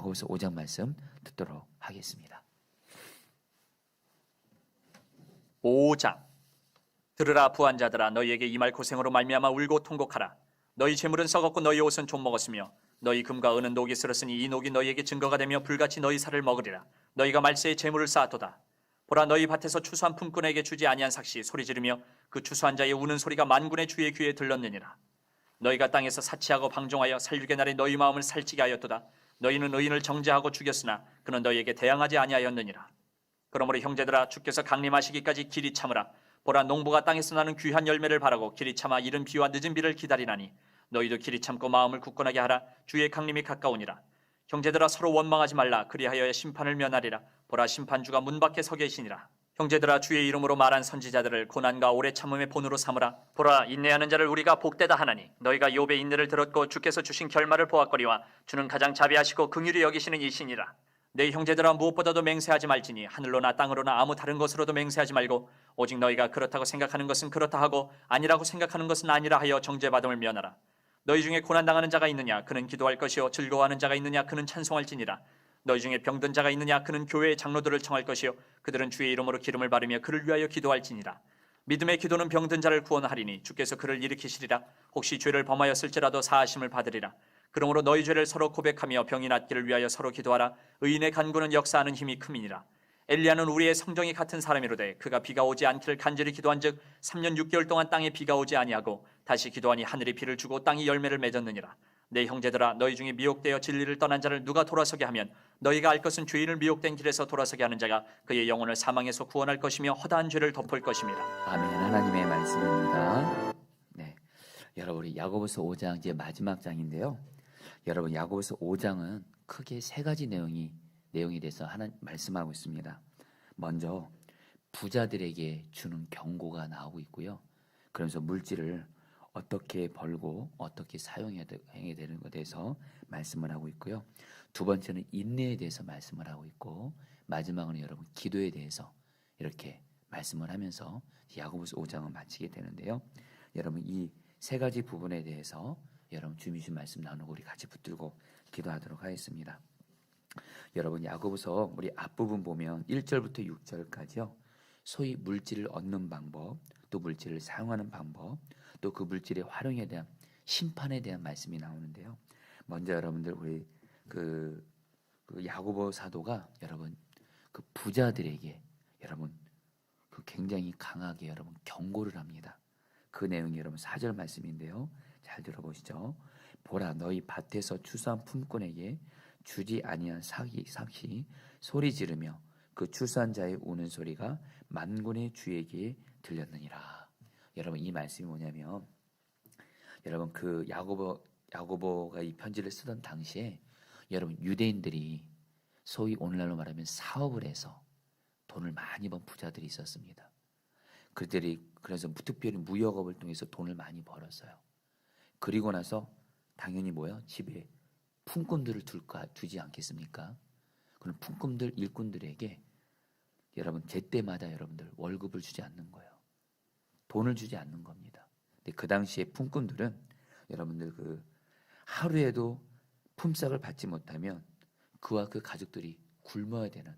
야고보서 5장 말씀 듣도록 하겠습니다. 5장. 들으라 부한자들아, 너희에게 임할 고생으로 말미암아 울고 통곡하라. 너희 재물은 썩었고 너희 옷은 좀 먹었으며 너희 금과 은은 녹이 슬었으니 이 녹이 너희에게 증거가 되며 불같이 너희 살을 먹으리라. 너희가 말세에 재물을 쌓았도다. 보라, 너희 밭에서 추수한 품꾼에게 주지 아니한 삭시 소리 지르며 그 추수한 자의 우는 소리가 만군의 주의 귀에 들렸느니라. 너희가 땅에서 사치하고 방종하여 살육의 날에 너희 마음을 살찌게 하였도다. 너희는 의인을 정죄하고 죽였으나 그는 너희에게 대항하지 아니하였느니라. 그러므로 형제들아, 주께서 강림하시기까지 길이 참으라. 보라, 농부가 땅에서 나는 귀한 열매를 바라고 길이 참아 이른 비와 늦은 비를 기다리나니 너희도 길이 참고 마음을 굳건하게 하라. 주의 강림이 가까우니라. 형제들아, 서로 원망하지 말라. 그리하여야 심판을 면하리라. 보라, 심판주가 문 밖에 서 계시니라. 형제들아, 주의 이름으로 말한 선지자들을 고난과 오래 참음의 본으로 삼으라. 보라, 인내하는 자를 우리가 복되다 하나니 너희가 욥의 인내를 들었고 주께서 주신 결말을 보았거니와 주는 가장 자비하시고 긍휼히 여기시는 이시니라. 내 형제들아, 무엇보다도 맹세하지 말지니 하늘로나 땅으로나 아무 다른 것으로도 맹세하지 말고 오직 너희가 그렇다고 생각하는 것은 그렇다 하고 아니라고 생각하는 것은 아니라 하여 정죄받음을 면하라. 너희 중에 고난당하는 자가 있느냐? 그는 기도할 것이요. 즐거워하는 자가 있느냐? 그는 찬송할지니라. 너희 중에 병든 자가 있느냐? 그는 교회의 장로들을 청할 것이요. 그들은 주의 이름으로 기름을 바르며 그를 위하여 기도할지니라. 믿음의 기도는 병든 자를 구원하리니 주께서 그를 일으키시리라. 혹시 죄를 범하였을지라도 사하심을 받으리라. 그러므로 너희 죄를 서로 고백하며 병이 낫기를 위하여 서로 기도하라. 의인의 간구는 역사하는 힘이 큼이니라. 엘리야는 우리의 성정이 같은 사람이로되 그가 비가 오지 않기를 간절히 기도한즉 3년 6개월 동안 땅에 비가 오지 아니하고 다시 기도하니 하늘이 비를 주고 땅이 열매를 맺었느니라. 내 형제들아, 너희 중에 미혹되어 진리를 떠난 자를 누가 돌아서게 하면 너희가 알 것은 죄인을 미혹된 길에서 돌아서게 하는 자가 그의 영혼을 사망에서 구원할 것이며 허다한 죄를 덮을 것임이라. 아멘. 하나님의 말씀입니다. 네, 여러분, 우리 야고보서 5장 이제 마지막 장인데요. 여러분, 야고보서 5장은 크게 세 가지 내용에 대해서 하나님 말씀하고 있습니다. 먼저 부자들에게 주는 경고가 나오고 있고요. 그러면서 물질을 어떻게 벌고 어떻게 사용해야 되는 것에 대해서 말씀을 하고 있고요. 두 번째는 인내에 대해서 말씀을 하고 있고, 마지막은 여러분 기도에 대해서 이렇게 말씀을 하면서 야고보서 5장을 마치게 되는데요. 여러분, 이 세 가지 부분에 대해서 여러분 주님 주신 말씀 나누고 우리 같이 붙들고 기도하도록 하겠습니다. 여러분, 야고보서 우리 앞부분 보면 1절부터 6절까지요. 소위 물질을 얻는 방법, 또 물질을 사용하는 방법, 또 그 물질의 활용에 대한 심판에 대한 말씀이 나오는데요. 먼저 여러분들 우리 그 야고보 사도가 여러분 그 부자들에게 여러분 그 굉장히 강하게 여러분 경고를 합니다. 그 내용이 여러분 4절 말씀인데요. 잘 들어보시죠. 보라, 너희 밭에서 추수한 품꾼에게 주지 아니한 삭시 소리 지르며 그 추수한 자의 우는 소리가 만군의 주에게 들렸느니라. 여러분, 이 말씀이 뭐냐면 여러분 그 야고보가 이 편지를 쓰던 당시에 여러분 유대인들이 소위 오늘날로 말하면 사업을 해서 돈을 많이 번 부자들이 있었습니다. 그들이 그래서 특별히 무역업을 통해서 돈을 많이 벌었어요. 그리고 나서 당연히 집에 품꾼들을 두지 않겠습니까? 그럼 품꾼들, 일꾼들에게 여러분 제때마다 여러분들 월급을 주지 않는 거예요. 돈을 주지 않는 겁니다. 근데 그 당시에 품꾼들은 여러분들 그 하루에도 품삯을 받지 못하면 그와 그 가족들이 굶어야 되는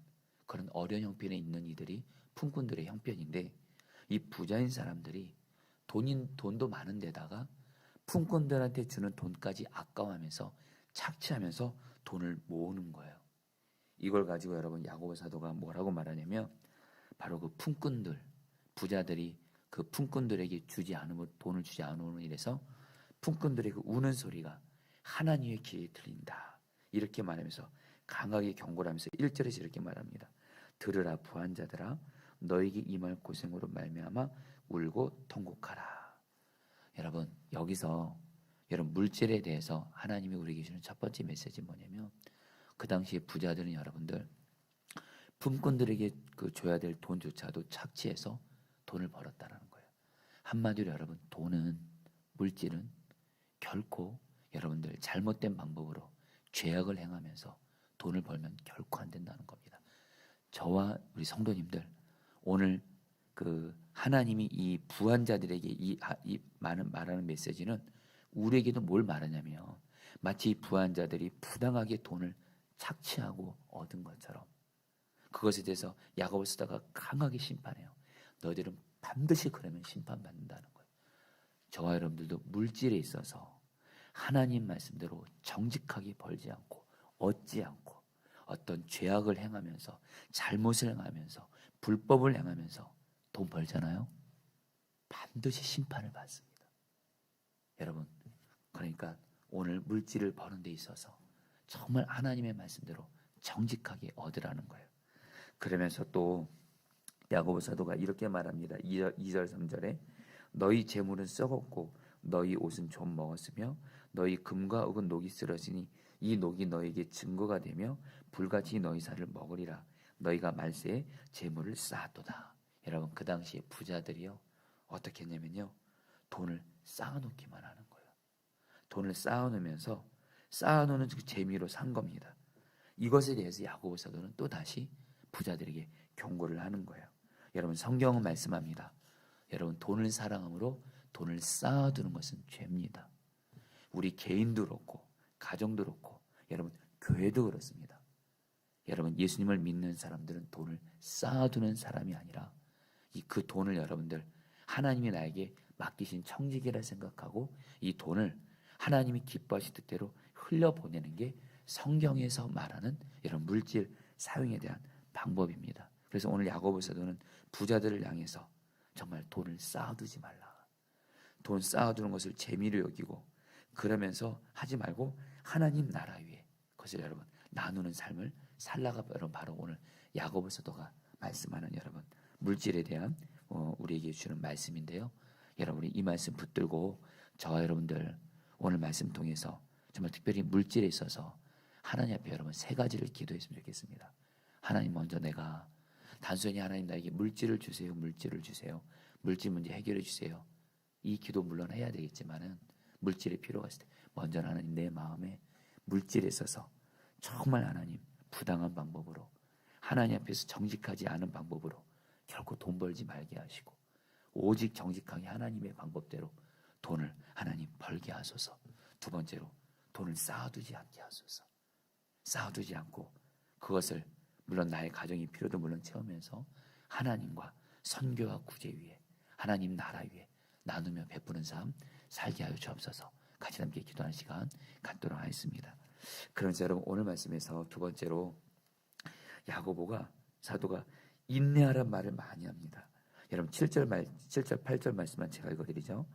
그런 어려운 형편에 있는 이들이 품꾼들의 형편인데, 이 부자인 사람들이 돈도 많은 데다가 품꾼들한테 주는 돈까지 아까워하면서 착취하면서 돈을 모으는 거예요. 이걸 가지고 여러분 야고보 사도가 뭐라고 말하냐면 바로 그 품꾼들, 부자들이 그 품꾼들에게 돈을 주지 않으면 이래서 품꾼들의 그 우는 소리가 하나님의 귀에 들린다. 이렇게 말하면서 강하게 경고를 하면서 1절에서 이렇게 말합니다. 들으라 부한자들아, 너에게 임할 고생으로 말미암아 울고 통곡하라. 여러분, 여기서 여러분 물질에 대해서 하나님이 우리에게 주는 첫 번째 메시지는 뭐냐면 그 당시에 부자들은 여러분들 품꾼들에게 그 줘야 될 돈조차도 착취해서 돈을 벌었다라는 거예요. 한마디로 여러분 물질은 결코 여러분들 잘못된 방법으로 죄악을 행하면서 돈을 벌면 결코 안 된다는 겁니다. 저와 우리 성도님들 오늘 그 하나님이 이 부한자들에게 이 말하는 메시지는 우리에게도 뭘 말하냐면 마치 이 부한자들이 부당하게 돈을 착취하고 얻은 것처럼 그것에 대해서 야고보서다가 강하게 심판해요. 너희들은 반드시 그러면 심판받는다는 거예요. 저와 여러분들도 물질에 있어서 하나님 말씀대로 정직하게 벌지 않고 얻지 않고 어떤 죄악을 행하면서 잘못을 행하면서 불법을 행하면서 돈 벌잖아요. 반드시 심판을 받습니다. 여러분, 그러니까 오늘 물질을 버는 데 있어서 정말 하나님의 말씀대로 정직하게 얻으라는 거예요. 그러면서 또 야고보 사도가 이렇게 말합니다. 2절 3절에 너희 재물은 썩었고 너희 옷은 좀 먹었으며 너희 금과 옥은 녹이 쓰러지니 이 녹이 너에게 증거가 되며 불같이 너희 살을 먹으리라. 너희가 말세에 재물을 쌓았도다. 여러분, 그 당시에 부자들이요 어떻게 했냐면요, 돈을 쌓아놓기만 하는 거예요. 돈을 쌓아놓으면서 쌓아놓는 그 재미로 산 겁니다. 이것에 대해서 야고보 사도는 또 다시 부자들에게 경고를 하는 거예요. 여러분, 성경은 말씀합니다. 여러분, 돈을 사랑함으로 돈을 쌓아두는 것은 죄입니다. 우리 개인도 그렇고 가정도 그렇고 여러분 교회도 그렇습니다. 여러분, 예수님을 믿는 사람들은 돈을 쌓아두는 사람이 아니라 그 돈을 여러분들 하나님이 나에게 맡기신 청지기라 생각하고 이 돈을 하나님이 기뻐하실 뜻대로 흘려보내는 게 성경에서 말하는 이런 물질 사용에 대한 방법입니다. 그래서 오늘 야고보 사도는 부자들을 향해서 정말 돈을 쌓아두지 말라. 돈 쌓아두는 것을 재미로 여기고 그러면서 하지 말고 하나님 나라 위에 그것을 여러분 나누는 삶을 살라가 여러분 바로 오늘 야고보 사도가 말씀하는 여러분 물질에 대한 우리에게 주는 말씀인데요. 여러분이 이 말씀 붙들고 저와 여러분들 오늘 말씀 통해서 정말 특별히 물질에 있어서 하나님 앞에 여러분 세 가지를 기도했으면 좋겠습니다. 하나님, 먼저 내가 단순히 하나님 나에게 물질을 주세요, 물질을 주세요, 물질 문제 해결해 주세요, 이 기도 물론 해야 되겠지만은 물질이 필요가 있을 때 먼저 하나님 내 마음에 물질에 있어서 정말 하나님 부당한 방법으로 하나님 앞에서 정직하지 않은 방법으로 결코 돈 벌지 말게 하시고 오직 정직하게 하나님의 방법대로 돈을 하나님 벌게 하소서. 두 번째로 돈을 쌓아두지 않게 하소서. 쌓아두지 않고 그것을 물론 나의 가정의 필요도 물론 채우면서 하나님과 선교와 구제 위에 하나님 나라 위에 나누며 베푸는 삶 살게 하여 주옵소서. 같이 함께 기도하는 시간 갖도록 하겠습니다. 그러면서 여러분 오늘 말씀에서 두 번째로 야고보가 사도가 인내하란 말을 많이 합니다. 여러분 7절 8절 말씀만 제가 읽어드리죠.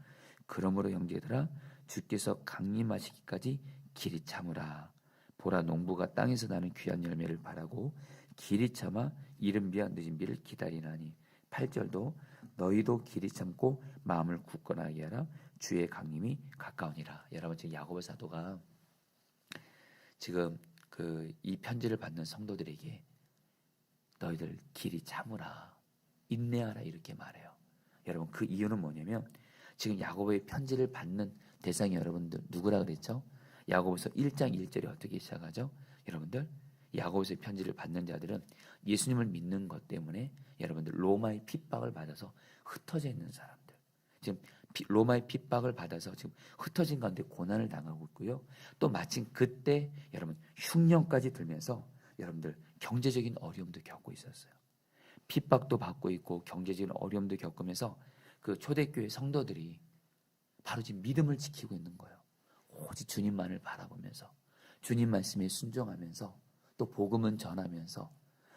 그러므로 형제들아 주께서 강림하시기까지 길이 참으라. 보라, 농부가 땅에서 나는 귀한 열매를 바라고 길이 참아 이른 비와 늦은 비를 기다리나니. 8절도 너희도 길이 참고 마음을 굳건하게 하라. 주의 강림이 가까우니라. 여러분, 지금 야고보 사도가 지금 이 편지를 받는 성도들에게 너희들 길이 참으라, 인내하라 이렇게 말해요. 여러분, 그 이유는 뭐냐면 지금 야고보의 편지를 받는 대상이 여러분들 누구라 그랬죠? 야고보서 1장 1절이 어떻게 시작하죠? 여러분들, 야고보서의 편지를 받는 자들은 예수님을 믿는 것 때문에 여러분들 로마의 핍박을 받아서 흩어져 있는 사람들, 지금 로마의 핍박을 받아서 지금 흩어진 가운데 고난을 당하고 있고요. 또 마침 그때 여러분 흉년까지 들면서 여러분들 경제적인 어려움도 겪고 있었어요. 핍박도 받고 있고 경제적인 어려움도 겪으면서 그 초대교회 성도들이 바로 지금 믿음을 지키고 있는 거예요. 오직 주님만을 바라보면서 주님 말씀에 순종하면서 또 복음은 전하면서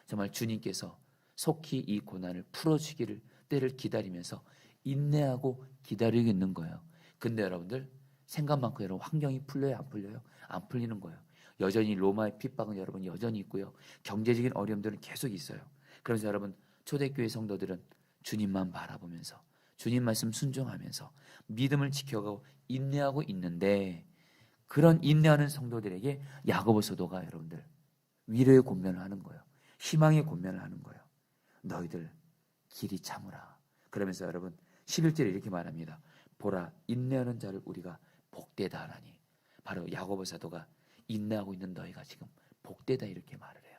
정말 주님께서 속히 이 고난을 풀어주기를 때를 기다리면서 인내하고 기다리고 있는 거예요. 근데 여러분들 생각만큼 여러분 환경이 풀려요, 안 풀려요? 안 풀리는 거예요. 여전히 로마의 핍박은 여러분 여전히 있고요. 경제적인 어려움들은 계속 있어요. 그래서 여러분 초대교회 성도들은 주님만 바라보면서 주님 말씀 순종하면서 믿음을 지켜가고 인내하고 있는데, 그런 인내하는 성도들에게 야고보 사도가 여러분들 위로의 권면을 하는 거예요. 희망의 권면을 하는 거예요. 너희들 길이 참으라. 그러면서 여러분 11절에 이렇게 말합니다. 보라, 인내하는 자를 우리가 복되다 하나니. 바로 야고보 사도가 인내하고 있는 너희가 지금 복되다 이렇게 말을 해요.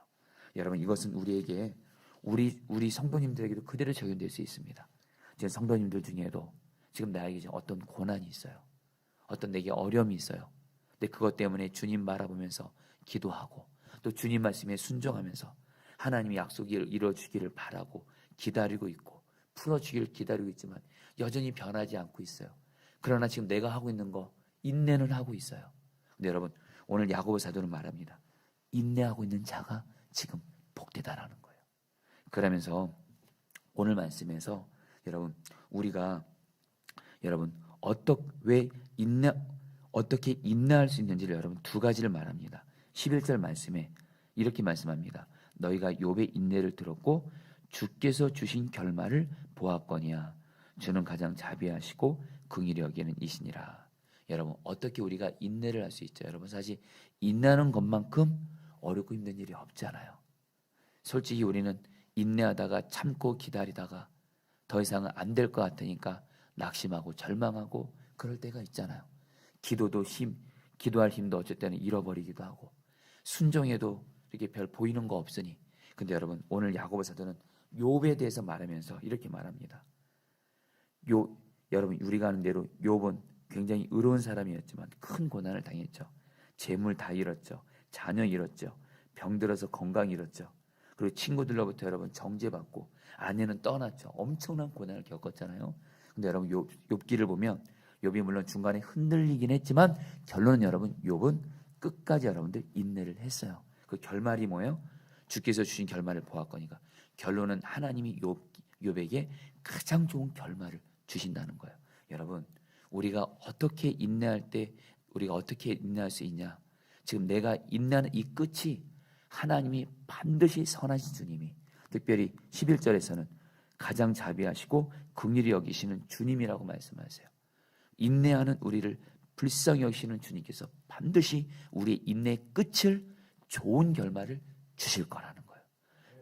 여러분, 이것은 우리에게 우리 성도님들에게도 그대로 적용될 수 있습니다. 지금 성도님들 중에도 지금 나에게 지금 어떤 고난이 있어요. 어떤 내게 어려움이 있어요. 근데 그것 때문에 주님 바라보면서 기도하고 또 주님 말씀에 순종하면서 하나님이 약속을 이루어주기를 바라고 기다리고 있고 풀어주기를 기다리고 있지만 여전히 변하지 않고 있어요. 그러나 지금 내가 하고 있는 거 인내는 하고 있어요. 근데 여러분 오늘 야고보 사도는 말합니다. 인내하고 있는 자가 지금 복되다라는 거예요. 그러면서 오늘 말씀에서 여러분 우리가 여러분 어떻게 인내할 수 있는지를 여러분 두 가지를 말합니다. 11절 말씀에 이렇게 말씀합니다. 너희가 욥의 인내를 들었고 주께서 주신 결말을 보았거니와 주는 가장 자비하시고 긍휼히 여기는 이시니라. 여러분 어떻게 우리가 인내를 할 수 있죠? 여러분 사실 인내하는 것만큼 어렵고 힘든 일이 없잖아요. 솔직히 우리는 인내하다가 참고 기다리다가 더 이상은 안 될 것 같으니까 낙심하고 절망하고 그럴 때가 있잖아요. 기도할 힘도 어쩔 때는 잃어버리기도 하고 순종해도 이렇게 별 보이는 거 없으니. 근데 여러분 오늘 야고보 사도는 욥에 대해서 말하면서 이렇게 말합니다. 여러분 우리가 아는 대로 욥은 굉장히 의로운 사람이었지만 큰 고난을 당했죠. 재물 다 잃었죠. 자녀 잃었죠. 병들어서 건강 잃었죠. 그리고 친구들로부터 여러분 정죄받고 아내는 떠났죠. 엄청난 고난을 겪었잖아요. 근데 여러분 욥기를 보면 욥이 물론 중간에 흔들리긴 했지만 결론은 여러분 욥은 끝까지 여러분들 인내를 했어요. 그 결말이 뭐예요? 주께서 주신 결말을 보았거니와 결론은 하나님이 욥에게 가장 좋은 결말을 주신다는 거예요. 여러분 우리가 어떻게 인내할 수 있냐? 지금 내가 인내하는 이 끝이 하나님이 반드시 선하신 주님이 특별히 11절에서는 가장 자비하시고 긍휼히 여기시는 주님이라고 말씀하세요. 인내하는 우리를 불쌍히 여기시는 주님께서 반드시 우리의 인내의 끝을 좋은 결말을 주실 거라는 거예요.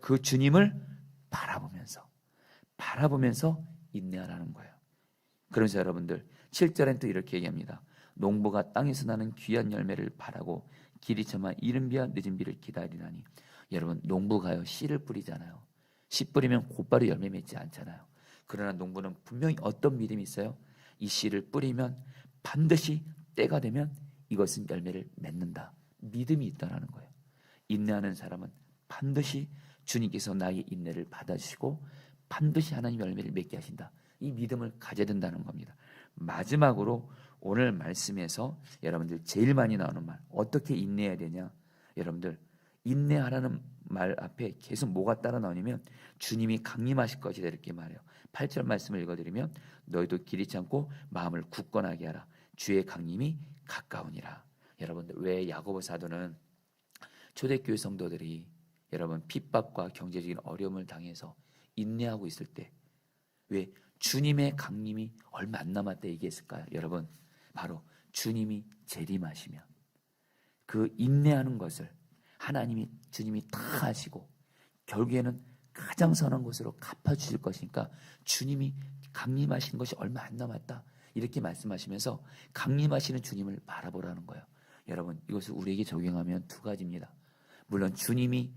그 주님을 바라보면서 인내하라는 거예요. 그러면서 여러분들 7절엔 또 이렇게 얘기합니다. 농부가 땅에서 나는 귀한 열매를 바라고 길이 저마 이른 비와 늦은 비를 기다리나니. 여러분 농부가요 씨를 뿌리잖아요. 씨 뿌리면 곧바로 열매 맺지 않잖아요. 그러나 농부는 분명히 어떤 믿음이 있어요? 이 씨를 뿌리면 반드시 때가 되면 이것은 열매를 맺는다. 믿음이 있다라는 거예요. 인내하는 사람은 반드시 주님께서 나의 인내를 받아주시고 반드시 하나님 열매를 맺게 하신다. 이 믿음을 가져야 된다는 겁니다. 마지막으로 오늘 말씀에서 여러분들 제일 많이 나오는 말 어떻게 인내해야 되냐? 여러분들 인내하라는 말 앞에 계속 뭐가 따라 나오냐면 주님이 강림하실 것이다 이렇게 말해요. 8절 말씀을 읽어드리면 너희도 길이 참고 마음을 굳건하게 하라. 주의 강림이 가까우니라. 여러분들 왜 야고보 사도는 초대교회 성도들이 여러분 핍박과 경제적인 어려움을 당해서 인내하고 있을 때 왜 주님의 강림이 얼마 안 남았다 얘기했을까요? 여러분 바로 주님이 재림하시면 그 인내하는 것을 주님이 다 하시고 결국에는 가장 선한 것으로 갚아주실 것이니까 주님이 강림하시는 것이 얼마 안 남았다 이렇게 말씀하시면서 강림하시는 주님을 바라보라는 거예요. 여러분 이것을 우리에게 적용하면 두 가지입니다. 물론 주님이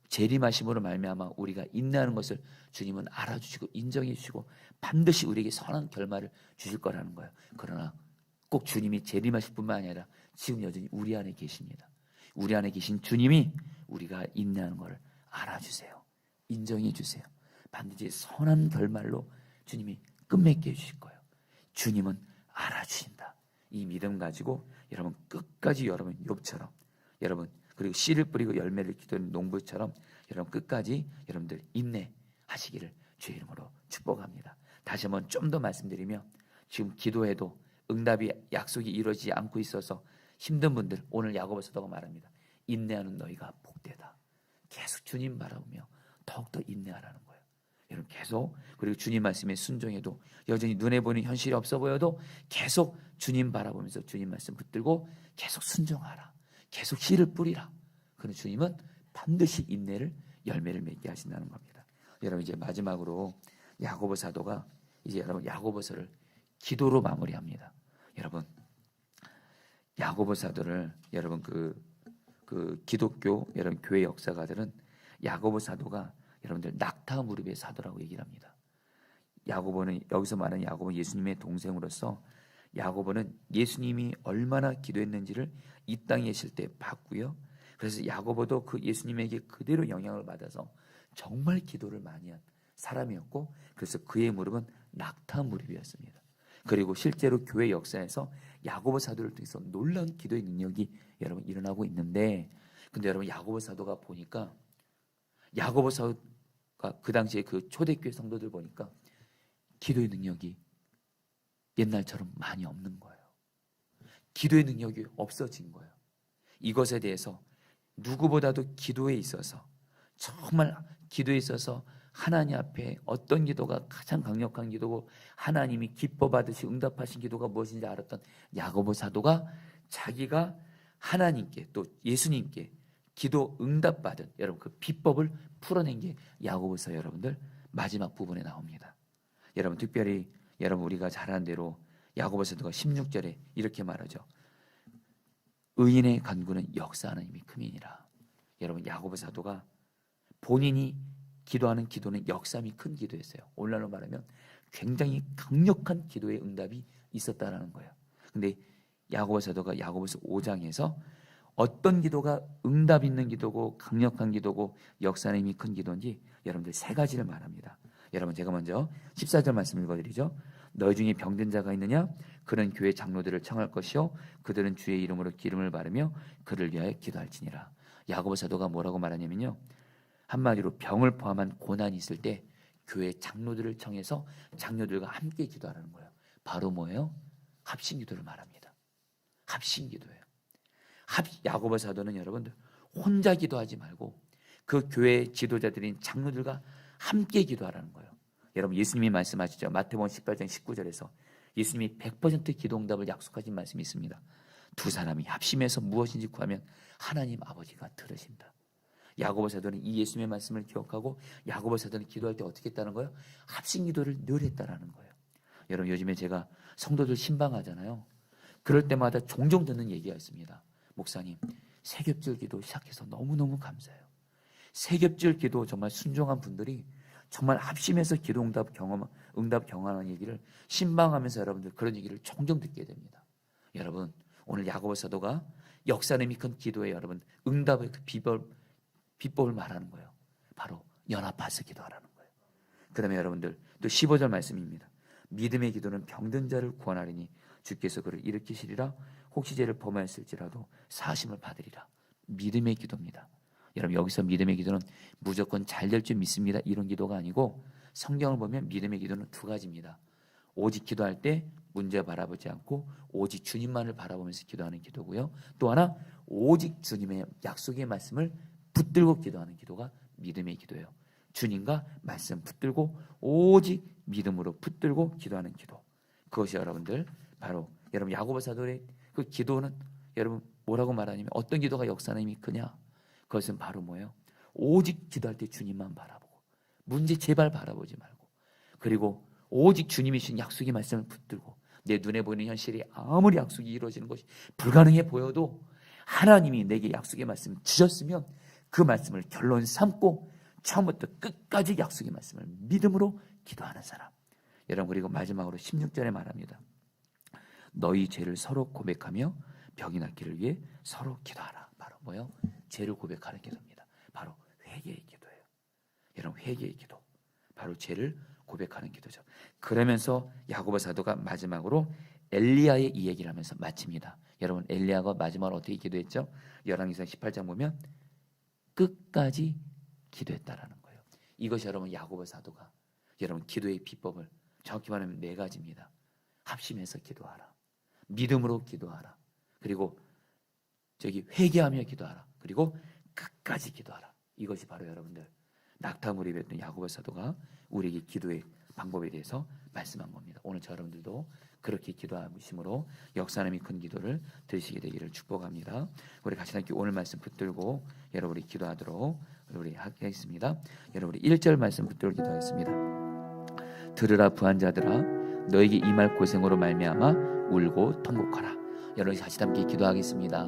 재림하심으로 말미암아 우리가 인내하는 것을 주님은 알아주시고 인정해 주시고 반드시 우리에게 선한 결말을 주실 거라는 거예요. 그러나 꼭 주님이 재림하실 뿐만 아니라 지금 여전히 우리 안에 계십니다. 우리 안에 계신 주님이 우리가 인내하는 것을 알아주세요. 인정해 주세요. 반드시 선한 결말로 주님이 끝맺게 해주실 거예요. 주님은 알아주신다. 이 믿음 가지고 여러분 끝까지 여러분 욥처럼 여러분 그리고 씨를 뿌리고 열매를 기도하는 농부처럼 여러분 끝까지 여러분들 인내하시기를 주의 이름으로 축복합니다. 다시 한번 좀 더 말씀드리면 지금 기도해도 응답이 약속이 이루어지지 않고 있어서 힘든 분들 오늘 야고보 사도가 말합니다. 인내하는 너희가 복되다. 계속 주님 바라보며 더욱더 인내하라는 거예요. 여러분 계속 그리고 주님 말씀에 순종해도 여전히 눈에 보이는 현실이 없어 보여도 계속 주님 바라보면서 주님 말씀 붙들고 계속 순종하라. 계속 씨를 뿌리라. 그런 주님은 반드시 열매를 맺게 하신다는 겁니다. 여러분 이제 마지막으로 야고보 사도가 이제 여러분 야고보서를 기도로 마무리합니다. 여러분 야고보 사도를 여러분 그 기독교 여러분 교회 역사가들은 야고보 사도가 여러분들 낙타 무릎의 사도라고 얘기를 합니다. 야고보는 여기서 말하는 야고보 예수님의 동생으로서 야고보는 예수님이 얼마나 기도했는지를 이 땅에 계실 때 봤고요. 그래서 야고보도 그 예수님에게 그대로 영향을 받아서 정말 기도를 많이 한 사람이었고, 그래서 그의 무릎은 낙타 무릎이었습니다. 그리고 실제로 교회 역사에서 야고보 사도를 통해서 놀라운 기도의 능력이 여러분 일어나고 있는데, 근데 여러분 야고보 사도가 보니까, 야고보 사도가 그 당시에 그 초대교회 성도들 보니까 기도의 능력이 옛날처럼 많이 없는 거예요. 기도의 능력이 없어진 거예요. 이것에 대해서 누구보다도 기도에 있어서, 정말 기도에 있어서 하나님 앞에 어떤 기도가 가장 강력한 기도고 하나님이 기뻐 받으시 응답하신 기도가 무엇인지 알았던 야고보 사도가 자기가 하나님께 또 예수님께 기도 응답받은 여러분 그 비법을 풀어낸 게 야고보서 여러분들 마지막 부분에 나옵니다. 여러분 특별히 여러분 우리가 잘 아는 대로 야고보 사도가 16절에 이렇게 말하죠. 의인의 간구는 역사하는 힘이 큼이니라. 여러분 야고보 사도가 본인이 기도하는 기도는 역사함이 큰 기도였어요. 오늘날로 말하면 굉장히 강력한 기도의 응답이 있었다라는 거예요. 근데 야고보 사도가 야고보서 5장에서 어떤 기도가 응답 있는 기도고 강력한 기도고 역사함의 힘이 큰 기도인지 여러분들 세 가지를 말합니다. 여러분 제가 먼저 14절 말씀 읽어드리죠. 너희 중에 병든 자가 있느냐? 그는 교회 장로들을 청할 것이요 그들은 주의 이름으로 기름을 바르며 그를 위하여 기도할지니라. 야고보 사도가 뭐라고 말하냐면요, 한마디로 병을 포함한 고난이 있을 때 교회 장로들을 청해서 장로들과 함께 기도하라는 거예요. 바로 뭐예요? 합심기도를 말합니다. 합심기도예요. 야고보 사도는 여러분들 혼자 기도하지 말고 그 교회 지도자들인 장로들과 함께 기도하라는 거예요. 여러분 예수님이 말씀하시죠. 마태복음 18장 19절에서 예수님이 100% 기도 응답을 약속하신 말씀이 있습니다. 두 사람이 합심해서 무엇인지 구하면 하나님 아버지가 들으신다. 야고보 사도는 이 예수님의 말씀을 기억하고 야고보 사도는 기도할 때 어떻게 했다는 거예요? 합심 기도를 늘 했다라는 거예요. 여러분 요즘에 제가 성도들 신방하잖아요. 그럴 때마다 종종 듣는 얘기가 있습니다. 목사님, 세겹줄 기도 시작해서 너무너무 감사해요. 세겹줄 기도 정말 순종한 분들이 정말 합심해서 기도 응답 경험하는 얘기를 신방하면서 여러분들 그런 얘기를 종종 듣게 됩니다. 여러분 오늘 야고보 사도가 역사님이 큰 기도에 여러분 응답의 그 비법을 말하는 거예요. 바로 연합해서 기도하라는 거예요. 그 다음에 여러분들 또 15절 말씀입니다. 믿음의 기도는 병든 자를 구원하리니 주께서 그를 일으키시리라. 혹시 죄를 범하였을지라도 사하심을 받으리라. 믿음의 기도입니다. 여러분 여기서 믿음의 기도는 무조건 잘 될 줄 믿습니다 이런 기도가 아니고, 성경을 보면 믿음의 기도는 두 가지입니다. 오직 기도할 때 문제 바라보지 않고 오직 주님만을 바라보면서 기도하는 기도고요. 또 하나 오직 주님의 약속의 말씀을 붙들고 기도하는 기도가 믿음의 기도예요. 주님과 말씀 붙들고 오직 믿음으로 붙들고 기도하는 기도. 그것이 여러분들 바로 여러분 야고보 사도의 그 기도는 여러분 뭐라고 말하냐면 어떤 기도가 역사하는 힘이 크냐? 그것은 바로 뭐예요? 오직 기도할 때 주님만 바라보고 문제 제발 바라보지 말고, 그리고 오직 주님이 주신 약속의 말씀을 붙들고 내 눈에 보이는 현실이 아무리 약속이 이루어지는 것이 불가능해 보여도 하나님이 내게 약속의 말씀을 주셨으면 그 말씀을 결론 삼고 처음부터 끝까지 약속의 말씀을 믿음으로 기도하는 사람. 여러분 그리고 마지막으로 16절에 말합니다. 너희 죄를 서로 고백하며 병이 낫기를 위해 서로 기도하라. 바로 뭐예요? 죄를 고백하는 기도입니다. 바로 회개의 기도예요. 여러분 회개의 기도 바로 죄를 고백하는 기도죠. 그러면서 야고보 사도가 마지막으로 엘리야의 이 얘기를 하면서 마칩니다. 여러분 엘리야가 마지막으로 어떻게 기도했죠? 열왕기상 18장 보면 끝까지 기도했다라는 거예요. 이것이 여러분 야고보 사도가 여러분 기도의 비법을 정확히 말하면 네 가지입니다. 합심해서 기도하라. 믿음으로 기도하라. 그리고 회개하며 기도하라. 그리고 끝까지 기도하라. 이것이 바로 여러분들 낙타무리였던 야고보 사도가 우리에게 기도의 방법에 대해서 말씀한 겁니다. 오늘 저 여러분들도 그렇게 기도하심으로 역사함이 큰 기도를 드리시게 되기를 축복합니다. 우리 같이 함께 오늘 말씀 붙들고 여러분이 기도하도록 우리 하겠습니다. 여러분 1절 말씀 붙들고 기도하겠습니다. 들으라 부한 자들아 너에게 임할 고생으로 말미암아 울고 통곡하라. 여러분 같이 함께 기도하겠습니다.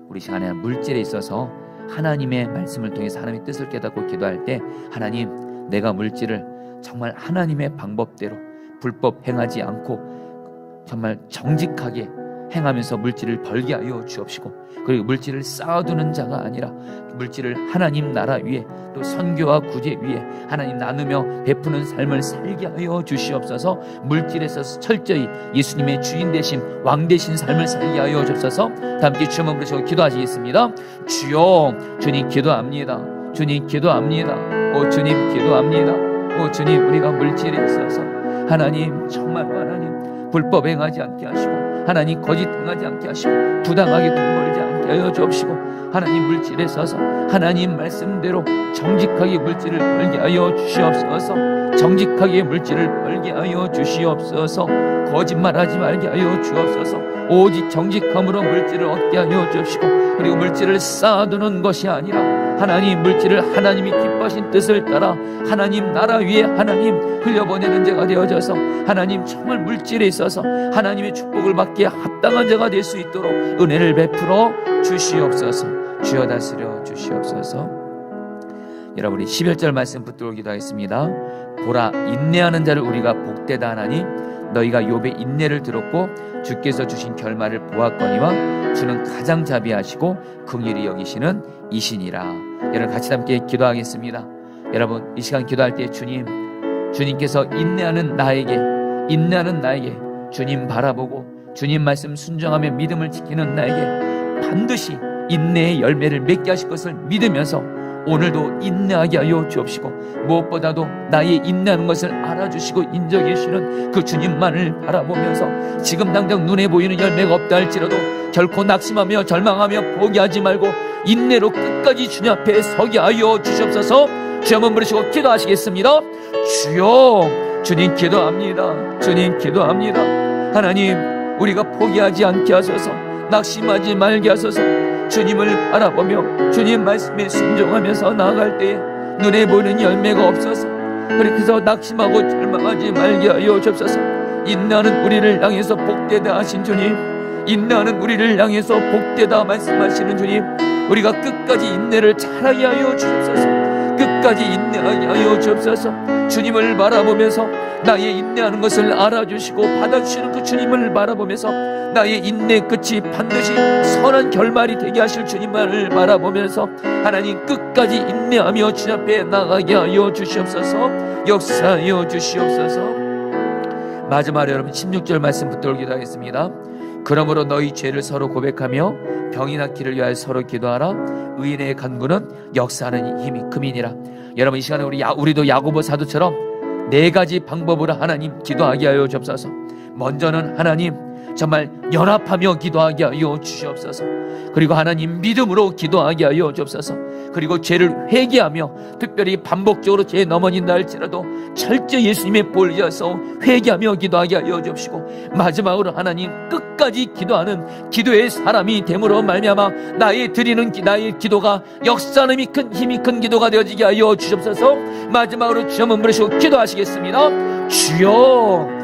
우리 시간에 물질에 있어서 하나님의 말씀을 통해서 하나님의 뜻을 깨닫고 기도할 때 하나님 내가 물질을 정말 하나님의 방법대로 불법 행하지 않고 정말 정직하게 행하면서 물질을 벌게 하여 주옵시고, 그리고 물질을 쌓아두는 자가 아니라 물질을 하나님 나라 위에 또 선교와 구제 위에 하나님 나누며 베푸는 삶을 살게 하여 주시옵소서. 물질에서 철저히 예수님의 주인 되신 왕 되신 삶을 살게 하여 주옵소서. 다 함께 주여 부르시고 기도하시겠습니다. 주여, 주님 기도합니다. 주님 기도합니다. 오 주님 기도합니다. 오 주님, 우리가 물질에 있어서 하나님 정말 하나님 불법 행하지 않게 하시고 하나님 거짓 행하지 않게 하시고 부당하게 돈 벌지 않게 하여 주옵시고, 하나님 물질에 서서 하나님 말씀대로 정직하게 물질을 벌게 하여 주시옵소서. 정직하게 물질을 벌게 하여 주시옵소서. 거짓말하지 말게 하여 주옵소서. 오직 정직함으로 물질을 얻게 하여 주옵시고, 그리고 물질을 쌓아두는 것이 아니라 하나님 물질을 하나님이 기뻐하신 뜻을 따라 하나님 나라 위에 하나님 흘려보내는 자가 되어져서 하나님 정말 물질에 있어서 하나님의 축복을 받기에 합당한 자가 될 수 있도록 은혜를 베풀어 주시옵소서. 주여 다스려 주시옵소서. 여러분이 11절 말씀 붙들고 기도하겠습니다. 보라, 인내하는 자를 우리가 복되다 하나니 너희가 욥의 인내를 들었고 주께서 주신 결말을 보았거니와 주는 가장 자비하시고 긍휼히 여기시는 이시니라. 여러분 같이 함께 기도하겠습니다. 여러분 이 시간 기도할 때 주님께서 인내하는 나에게 주님 바라보고 주님 말씀 순종하며 믿음을 지키는 나에게 반드시 인내의 열매를 맺게 하실 것을 믿으면서 오늘도 인내하게 하여 주옵시고, 무엇보다도 나의 인내하는 것을 알아주시고 인정해 주시는 그 주님만을 바라보면서 지금 당장 눈에 보이는 열매가 없다 할지라도 결코 낙심하며 절망하며 포기하지 말고 인내로 끝까지 주님 앞에 서게 하여 주시옵소서. 주여 한번 부르시고 기도하시겠습니다. 주여, 주님 기도합니다. 주님 기도합니다. 하나님, 우리가 포기하지 않게 하소서. 낙심하지 말게 하소서. 주님을 바라보며 주님 말씀에 순종하면서 나아갈 때에 눈에 보이는 열매가 없어서 그래서 낙심하고 절망하지 말게 하여 주옵소서. 인내하는 우리를 향해서 복되다 하신 주님, 인내하는 우리를 향해서 복되다 말씀하시는 주님, 우리가 끝까지 인내를 잘하게 하여 주옵소서. 끝까지 인내하게 하여 주옵소서. 주님을 바라보면서 나의 인내하는 것을 알아주시고 받아주시는 그 주님을 바라보면서 나의 인내 끝이 반드시 선한 결말이 되게 하실 주님만을 바라보면서 하나님 끝까지 인내하며 주님 앞에 나가게 하여 주시옵소서. 역사하여 주시옵소서. 마지막으로 여러분 16절 말씀 붙들고 기도하겠습니다. 그러므로 너희 죄를 서로 고백하며 병이 낫기를 위하여 서로 기도하라. 의인의 간구는 역사하는 힘이 금이니라. 여러분 이 시간에 우리도 야고보 사도처럼 4가지 방법으로 하나님 기도하게 하여 주옵소서. 먼저는 하나님 정말 연합하며 기도하게 하여 주시옵소서. 그리고 하나님 믿음으로 기도하게 하여 주옵소서. 그리고 죄를 회개하며 특별히 반복적으로 죄에 넘어진다 할지라도 철저히 예수님의 볼을 이어서 회개하며 기도하게 하여 주옵시고, 마지막으로 하나님 끝까지 기도하는 기도의 사람이 됨으로 말미암아 나의 기도가 역사는 힘이 큰 기도가 되어지게 하여 주옵소서. 마지막으로 주여 한번 부르시고 기도하시겠습니다. 주여,